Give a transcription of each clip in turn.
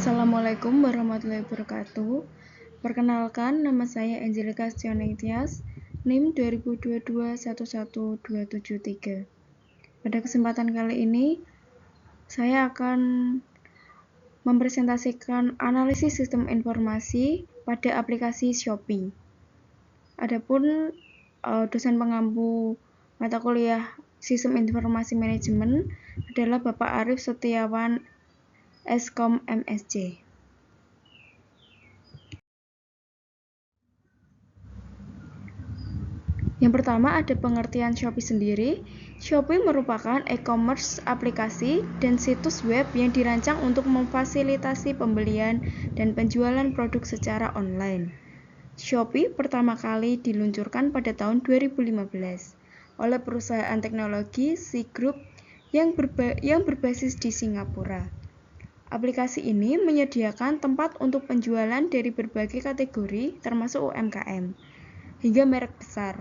Assalamualaikum warahmatullahi wabarakatuh. Perkenalkan, nama saya Angelika Sionetias, NIM 2022111273. Pada kesempatan kali ini, saya akan mempresentasikan analisis sistem informasi pada aplikasi Shopee. Adapun dosen pengampu mata kuliah Sistem Informasi Manajemen adalah Bapak Arif Setiawan Eskom MSc. Yang pertama ada pengertian Shopee sendiri. Shopee merupakan e-commerce aplikasi dan situs web yang dirancang untuk memfasilitasi pembelian dan penjualan produk secara online. Shopee pertama kali diluncurkan pada tahun 2015 oleh perusahaan teknologi Sea Group yang berbasis di Singapura. Aplikasi ini menyediakan tempat untuk penjualan dari berbagai kategori termasuk UMKM hingga merek besar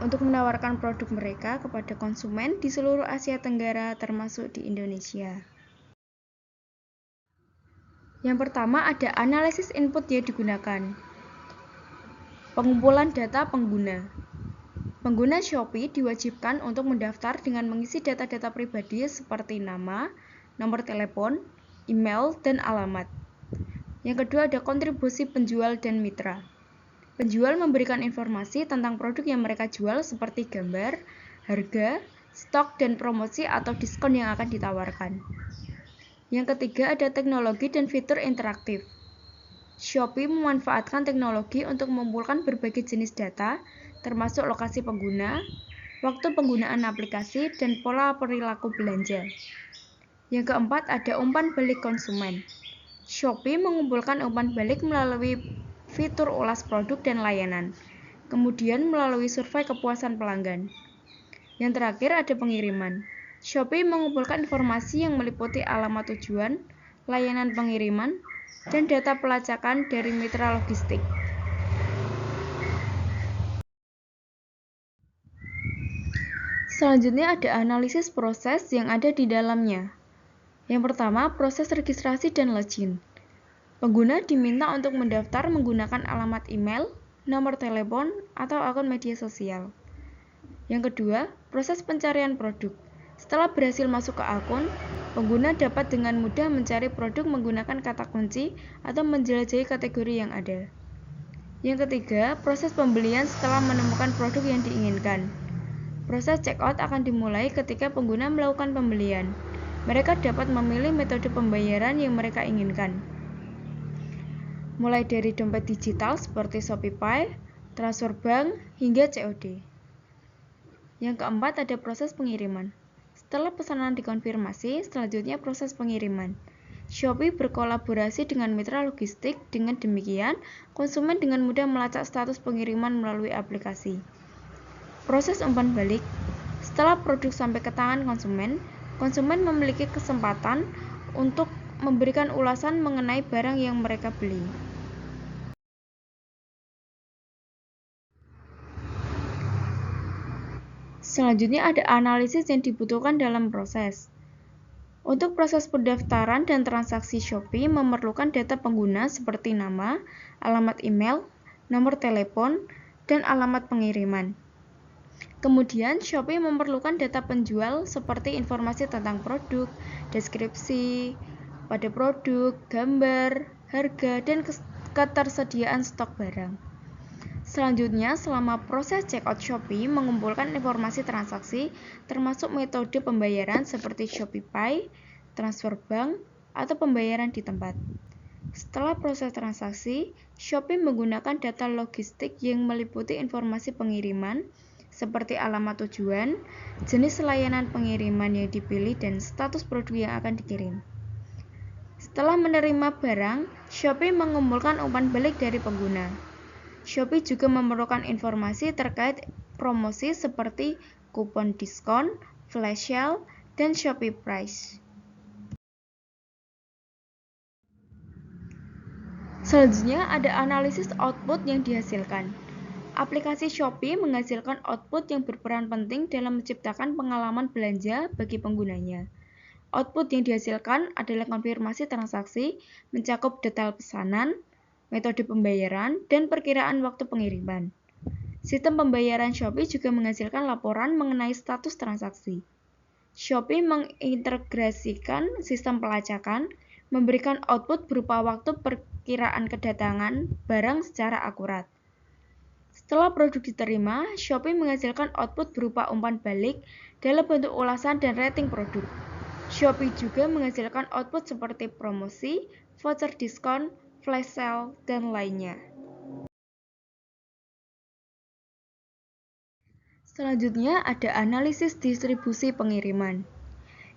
untuk menawarkan produk mereka kepada konsumen di seluruh Asia Tenggara termasuk di Indonesia. Yang pertama ada analisis input yang digunakan. Pengumpulan data pengguna. Pengguna Shopee diwajibkan untuk mendaftar dengan mengisi data-data pribadi seperti nama, nomor telepon, email, dan alamat. Yang kedua ada kontribusi penjual dan mitra. Penjual memberikan informasi tentang produk yang mereka jual seperti gambar, harga, stok, dan promosi atau diskon yang akan ditawarkan. Yang ketiga ada teknologi dan fitur interaktif. Shopee memanfaatkan teknologi untuk mengumpulkan berbagai jenis data, termasuk lokasi pengguna, waktu penggunaan aplikasi, dan pola perilaku belanja. Yang keempat ada umpan balik konsumen. Shopee mengumpulkan umpan balik melalui fitur ulas produk dan layanan, kemudian melalui survei kepuasan pelanggan. Yang terakhir ada pengiriman. Shopee mengumpulkan informasi yang meliputi alamat tujuan, layanan pengiriman, dan data pelacakan dari mitra logistik. Selanjutnya ada analisis proses yang ada di dalamnya. Yang pertama, proses registrasi dan login. Pengguna diminta untuk mendaftar menggunakan alamat email, nomor telepon, atau akun media sosial. Yang kedua, proses pencarian produk. Setelah berhasil masuk ke akun, pengguna dapat dengan mudah mencari produk menggunakan kata kunci atau menjelajahi kategori yang ada. Yang ketiga, proses pembelian setelah menemukan produk yang diinginkan. Proses checkout akan dimulai ketika pengguna melakukan pembelian. Mereka dapat memilih metode pembayaran yang mereka inginkan, mulai dari dompet digital seperti ShopeePay, transfer bank, hingga COD. Yang keempat ada proses pengiriman. Setelah pesanan dikonfirmasi, selanjutnya proses pengiriman. Shopee berkolaborasi dengan mitra logistik, dengan demikian konsumen dengan mudah melacak status pengiriman melalui aplikasi. Proses umpan balik. Setelah produk sampai ke tangan konsumen, konsumen memiliki kesempatan untuk memberikan ulasan mengenai barang yang mereka beli. Selanjutnya ada analisis yang dibutuhkan dalam proses. Untuk proses pendaftaran dan transaksi Shopee memerlukan data pengguna seperti nama, alamat email, nomor telepon, dan alamat pengiriman. Kemudian Shopee memerlukan data penjual seperti informasi tentang produk, deskripsi pada produk, gambar, harga, dan ketersediaan stok barang. Selanjutnya, selama proses checkout Shopee mengumpulkan informasi transaksi termasuk metode pembayaran seperti ShopeePay, transfer bank, atau pembayaran di tempat. Setelah proses transaksi, Shopee menggunakan data logistik yang meliputi informasi pengiriman seperti alamat tujuan, jenis layanan pengiriman yang dipilih, dan status produk yang akan dikirim. Setelah menerima barang, Shopee mengumpulkan umpan balik dari pengguna. Shopee juga memerlukan informasi terkait promosi seperti kupon diskon, flash sale, dan Shopee Price. Selanjutnya ada analisis output yang dihasilkan. Aplikasi Shopee menghasilkan output yang berperan penting dalam menciptakan pengalaman belanja bagi penggunanya. Output yang dihasilkan adalah konfirmasi transaksi, mencakup detail pesanan, metode pembayaran, dan perkiraan waktu pengiriman. Sistem pembayaran Shopee juga menghasilkan laporan mengenai status transaksi. Shopee mengintegrasikan sistem pelacakan, memberikan output berupa waktu perkiraan kedatangan barang secara akurat. Setelah produk diterima, Shopee menghasilkan output berupa umpan balik dalam bentuk ulasan dan rating produk. Shopee juga menghasilkan output seperti promosi, voucher diskon, flash sale, dan lainnya. Selanjutnya ada analisis distribusi pengiriman.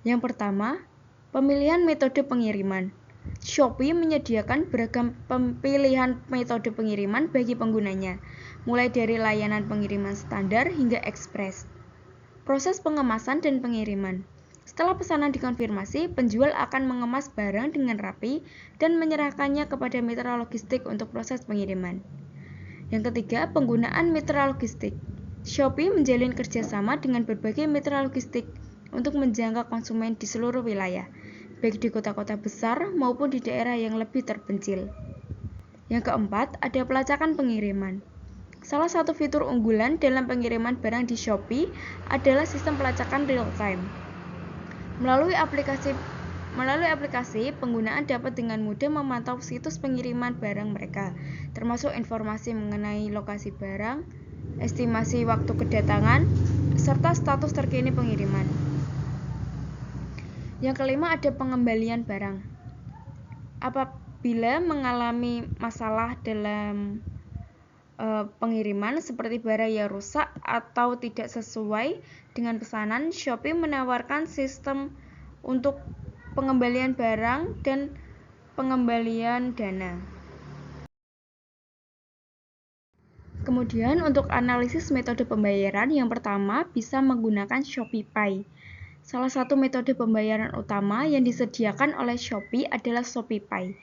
Yang pertama, pemilihan metode pengiriman. Shopee menyediakan beragam pilihan metode pengiriman bagi penggunanya, mulai dari layanan pengiriman standar hingga ekspres. Proses pengemasan dan pengiriman. Setelah pesanan dikonfirmasi, penjual akan mengemas barang dengan rapi dan menyerahkannya kepada mitra logistik untuk proses pengiriman. Yang ketiga, penggunaan mitra logistik. Shopee menjalin kerjasama dengan berbagai mitra logistik untuk menjangkau konsumen di seluruh wilayah, baik di kota-kota besar maupun di daerah yang lebih terpencil. Yang keempat, ada pelacakan pengiriman. Salah satu fitur unggulan dalam pengiriman barang di Shopee adalah sistem pelacakan real-time. Melalui aplikasi, penggunaan dapat dengan mudah memantau situs pengiriman barang mereka, termasuk informasi mengenai lokasi barang, estimasi waktu kedatangan, serta status terkini pengiriman. Yang kelima ada pengembalian barang. Apabila mengalami masalah dalam pengiriman seperti barang yang rusak atau tidak sesuai dengan pesanan, Shopee menawarkan sistem untuk pengembalian barang dan pengembalian dana. Kemudian untuk analisis metode pembayaran, yang pertama bisa menggunakan ShopeePay. Salah satu metode pembayaran utama yang disediakan oleh Shopee adalah ShopeePay,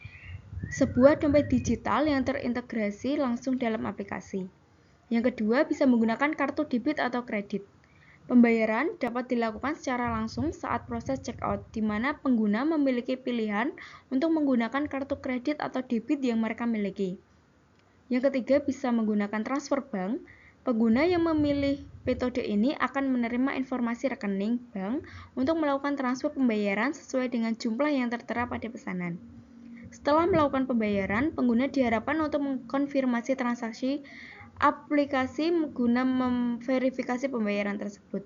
sebuah dompet digital yang terintegrasi langsung dalam aplikasi. Yang kedua, bisa menggunakan kartu debit atau kredit. Pembayaran dapat dilakukan secara langsung saat proses checkout, di mana pengguna memiliki pilihan untuk menggunakan kartu kredit atau debit yang mereka miliki. Yang ketiga, bisa menggunakan transfer bank. Pengguna yang memilih metode ini akan menerima informasi rekening bank untuk melakukan transfer pembayaran sesuai dengan jumlah yang tertera pada pesanan. Setelah melakukan pembayaran, pengguna diharapkan untuk mengkonfirmasi transaksi aplikasi guna memverifikasi pembayaran tersebut.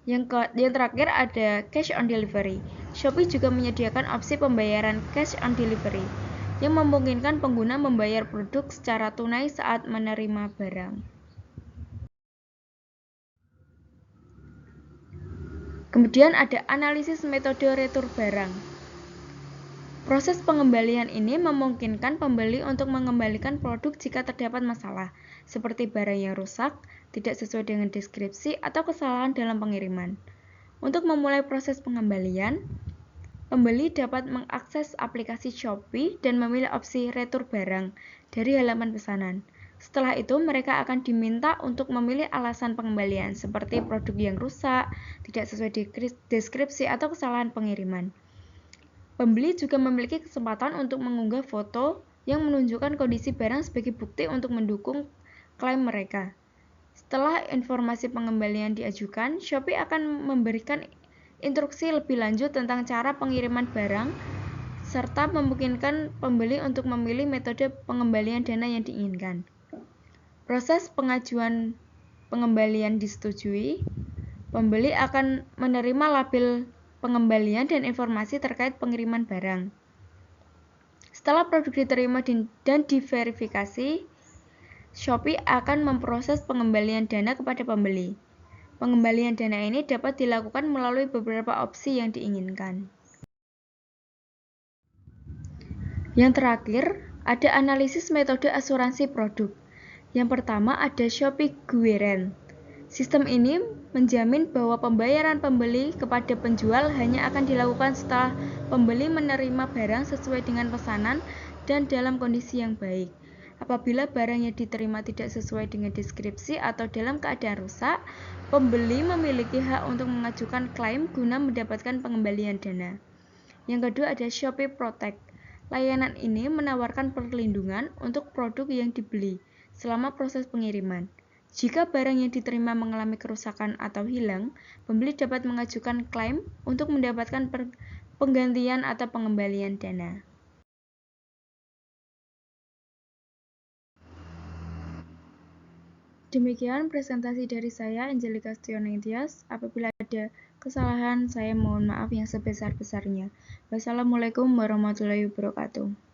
Yang terakhir ada cash on delivery. Shopee juga menyediakan opsi pembayaran cash on delivery yang memungkinkan pengguna membayar produk secara tunai saat menerima barang. Kemudian ada analisis metode retur barang. Proses pengembalian ini memungkinkan pembeli untuk mengembalikan produk jika terdapat masalah, seperti barang yang rusak, tidak sesuai dengan deskripsi, atau kesalahan dalam pengiriman. Untuk memulai proses pengembalian, pembeli dapat mengakses aplikasi Shopee dan memilih opsi retur barang dari halaman pesanan. Setelah itu, mereka akan diminta untuk memilih alasan pengembalian, seperti produk yang rusak, tidak sesuai deskripsi, atau kesalahan pengiriman. Pembeli juga memiliki kesempatan untuk mengunggah foto yang menunjukkan kondisi barang sebagai bukti untuk mendukung klaim mereka. Setelah informasi pengembalian diajukan, Shopee akan memberikan instruksi lebih lanjut tentang cara pengiriman barang, serta memungkinkan pembeli untuk memilih metode pengembalian dana yang diinginkan. Proses pengajuan pengembalian disetujui, pembeli akan menerima label pengembalian dan informasi terkait pengiriman barang. Setelah produk diterima dan diverifikasi, Shopee akan memproses pengembalian dana kepada pembeli. Pengembalian dana ini dapat dilakukan melalui beberapa opsi yang diinginkan. Yang terakhir, ada analisis metode asuransi produk. Yang pertama ada Shopee Guarantee. Sistem ini menjamin bahwa pembayaran pembeli kepada penjual hanya akan dilakukan setelah pembeli menerima barang sesuai dengan pesanan dan dalam kondisi yang baik. Apabila barang yang diterima tidak sesuai dengan deskripsi atau dalam keadaan rusak, pembeli memiliki hak untuk mengajukan klaim guna mendapatkan pengembalian dana. Yang kedua ada Shopee Protect. Layanan ini menawarkan perlindungan untuk produk yang dibeli selama proses pengiriman. Jika barang yang diterima mengalami kerusakan atau hilang, pembeli dapat mengajukan klaim untuk mendapatkan penggantian atau pengembalian dana. Demikian presentasi dari saya, Angelica Stioningtyas. Apabila ada kesalahan, saya mohon maaf yang sebesar-besarnya. Wassalamualaikum warahmatullahi wabarakatuh.